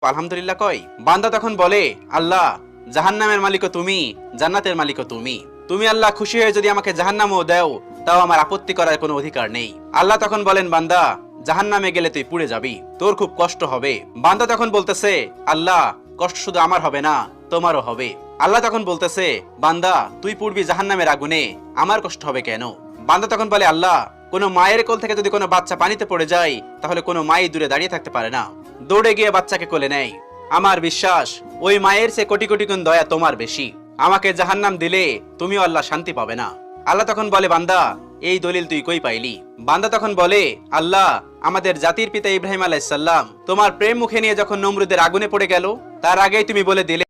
আলহামদুলিল্লাহ কয়। বান্দা তখন বলে, আল্লাহ, জাহান্নামের মালিকও তুমি, জান্নাতের মালিকও তুমি। তুমি আল্লাহ খুশি হয়ে যদি আমাকে জাহান্নামও দাও, তাও আমার আপত্তি করার কোনো অধিকার নেই। আল্লাহ তখন বলেন, বান্দা, জাহান্নামে গেলে তুই পুড়ে যাবি, তোর খুব কষ্ট হবে। বান্দা তখন বলতেছে, আল্লাহ, কষ্ট শুধু আমার হবে না, তোমারও হবে। আল্লাহ তখন বলতেছে, বান্দা, তুই পুড়বি জাহান্নামের আগুনে, আমার কষ্ট হবে কেন? বান্দা তখন বলে, আল্লাহ, কোনো মায়ের কোল থেকে যদি কোনো বাচ্চা পানিতে পড়ে যায়, তাহলে কোনো মাই দূরে দাঁড়িয়ে থাকতে পারে না, দৌড়ে গিয়ে বাচ্চাকে কোলে নেয়। আমার বিশ্বাস ওই মায়ের চেয়ে কোটি কোটি গুণ দয়া তোমার বেশি। আমাকে জাহান্নাম দিলে তুমিও আল্লাহ শান্তি পাবে না। আল্লাহ তখন বলে, বান্দা, এই দলিল তুই কই পাইলি? বান্দা তখন বলে, আল্লাহ, আমাদের জাতির পিতা ইব্রাহিম আলাইহিস সালাম তোমার প্রেম মুখে নিয়ে যখন নমরুদের আগুনে পড়ে গেল, তার আগেই তুমি বলে দিলে